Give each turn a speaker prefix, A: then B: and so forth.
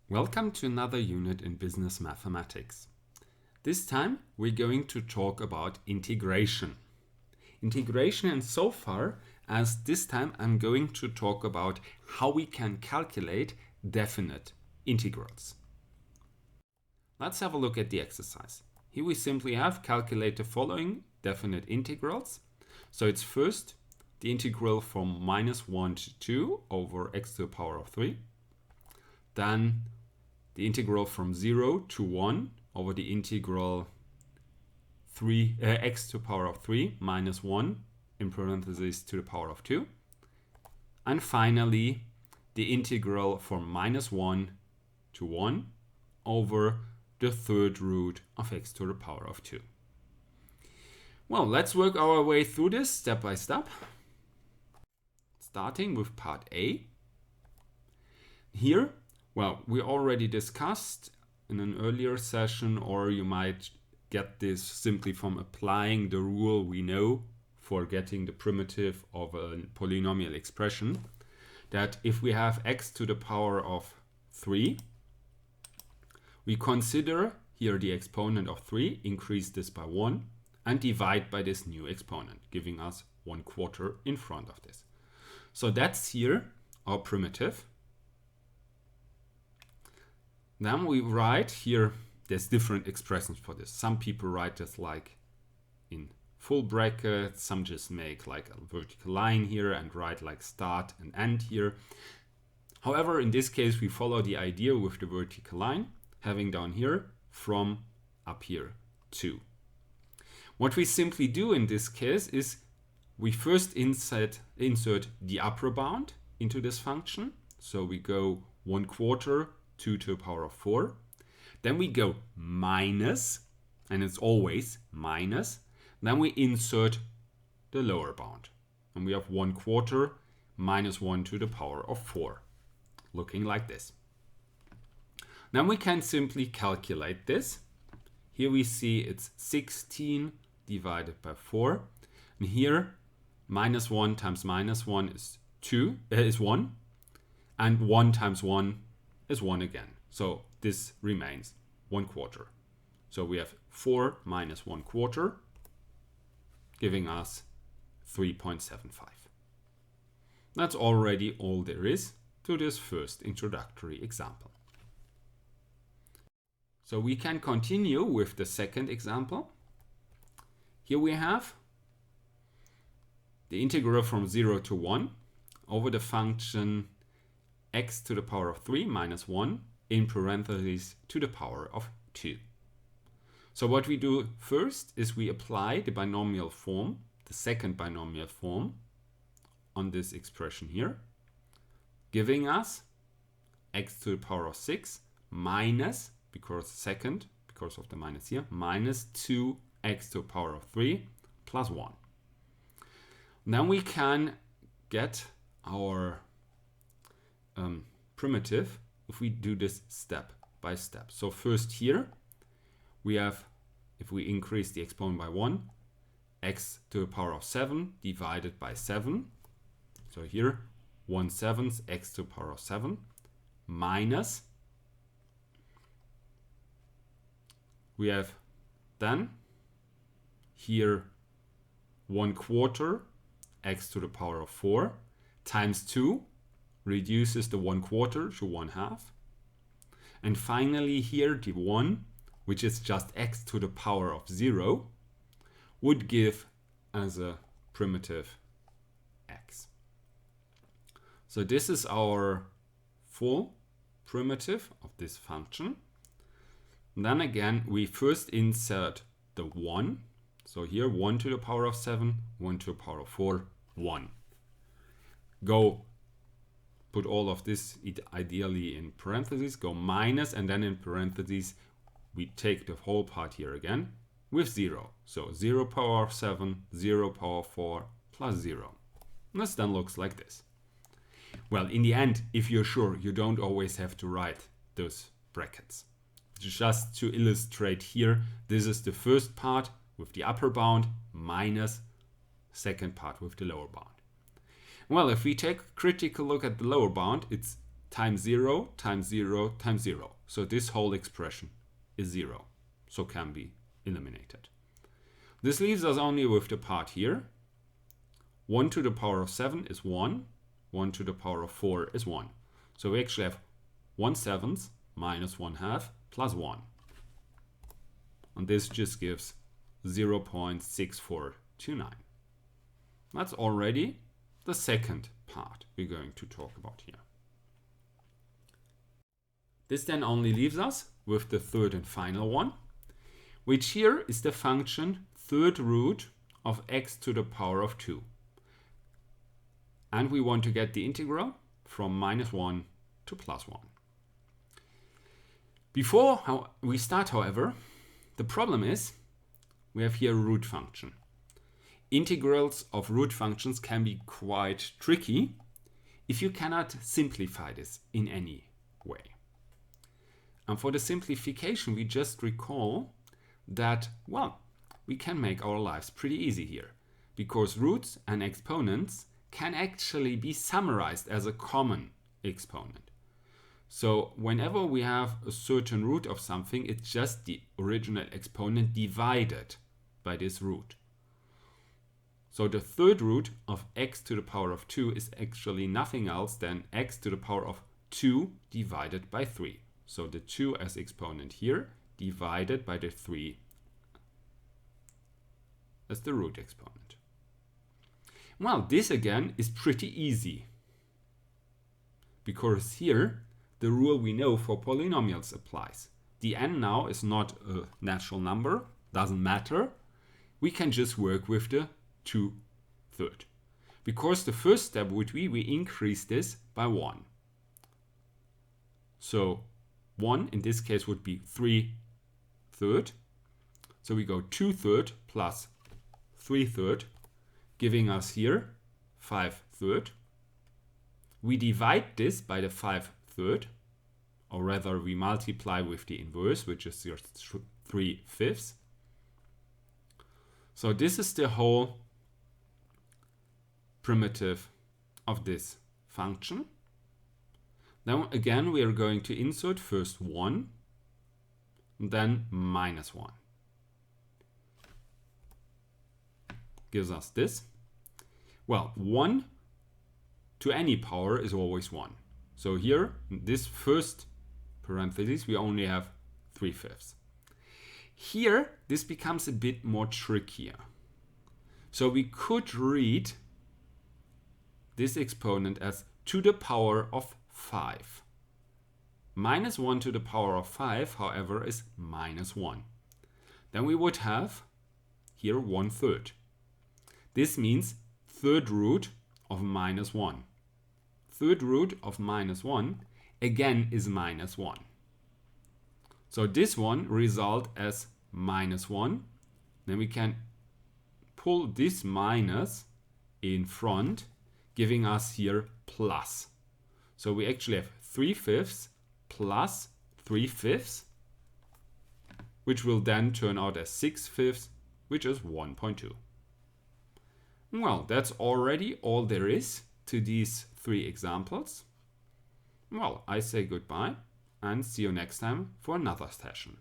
A: Welcome to another unit in business mathematics. This time we're going to talk about integration. Integration, and so far as this time I'm going to talk about how we can calculate definite integrals. Let's have a look at the exercise. Here we simply have calculate the following definite integrals. So it's first the integral from -1 to 2 over x to the power of 3. Then the integral from 0 to 1 over the integral x to the power of 3 minus 1 in parentheses to the power of 2. And finally, the integral from -1 to 1 over the third root of x to the power of 2. Well, let's work our way through this step by step. Starting with part A. Here, well, we already discussed in an earlier session, or you might get this simply from applying the rule we know for getting the primitive of a polynomial expression, that if we have x to the power of 3, we consider here the exponent of 3, increase this by 1, and divide by this new exponent, giving us 1/4 in front of this. So that's here our primitive. Then we write here, there's different expressions for this. Some people write this like in full brackets, some just make like a vertical line here and write like start and end here. However, in this case, we follow the idea with the vertical line, having down here from up here to. What we simply do in this case is we first insert the upper bound into this function. So we go 1/4 2 to the power of 4. Then we go minus, and it's always minus. Then we insert the lower bound. And we have 1/4 minus 1 to the power of 4. Looking like this. Now we can simply calculate this. Here we see it's 16 divided by 4. And here, -1 times -1 is 1. And 1 times 1 is 1 again. So this remains 1/4. So we have 4 minus 1/4, giving us 3.75. That's already all there is to this first introductory example. So we can continue with the second example. Here we have the integral from 0 to 1 over the function x to the power of 3 minus 1 in parentheses to the power of 2. So what we do first is we apply the binomial form, the second binomial form, on this expression here, giving us x to the power of 6 minus, because of the minus here, minus 2x to the power of 3 plus 1. Then we can get our primitive if we do this step by step. So first here we have, if we increase the exponent by 1, x to the power of 7 divided by 7. So here 1/7 x to the power of 7 minus, we have then here 1/4 x to the power of 4 times 2 reduces the 1/4 to 1/2. And finally here the 1, which is just x to the power of 0, would give as a primitive x. So this is our full primitive of this function. And then again, we first insert the 1. So here 1 to the power of 7, 1 to the power of 4, 1. Put all of this ideally in parentheses, go minus, and then in parentheses we take the whole part here again with 0. So 0 power of 7, 0 power of 4 plus 0. And this then looks like this. Well, in the end, if you're sure, you don't always have to write those brackets. Just to illustrate here, this is the first part with the upper bound minus second part with the lower bound. Well, if we take a critical look at the lower bound, it's times 0 times 0 times 0. So this whole expression is 0, so can be eliminated. This leaves us only with the part here. 1 to the power of 7 is 1. 1 to the power of 4 is 1. So we actually have 1/7 minus 1/2 plus 1. And this just gives 0.6429. That's already the second part we're going to talk about here. This then only leaves us with the third and final one, which here is the function third root of x to the power of 2. And we want to get the integral from -1 to +1. Before we start, however, the problem is we have here a root function. Integrals of root functions can be quite tricky if you cannot simplify this in any way. And for the simplification, we just recall that, well, we can make our lives pretty easy here, because roots and exponents can actually be summarized as a common exponent. So whenever we have a certain root of something, it's just the original exponent divided by this root. So the third root of x to the power of 2 is actually nothing else than x to the power of 2 divided by 3. So the 2 as exponent here divided by the 3 as the root exponent. Well, this again is pretty easy, because here the rule we know for polynomials applies. The n now is not a natural number, doesn't matter. We can just work with the 2/3. Because the first step would be we increase this by 1. So 1 in this case would be 3/3. So we go 2/3 plus 3/3, giving us here 5/3. We divide this by the 5/3, or rather we multiply with the inverse, which is your 3/5. So this is the whole primitive of this function. Now again we are going to insert first 1, and then -1. Gives us this. Well, 1 to any power is always 1. So here, in this first parenthesis, we only have 3/5. Here, this becomes a bit more trickier. So we could read this exponent as to the power of 5. -1 to the power of 5, however, is -1. Then we would have here 1/3. This means third root of -1. Third root of -1 again is -1. So this one result as -1. Then we can pull this minus in front, giving us here plus. So we actually have 3/5 plus 3/5, which will then turn out as 6/5, which is 1.2. Well, that's already all there is to these 3 examples. Well, I say goodbye and see you next time for another session.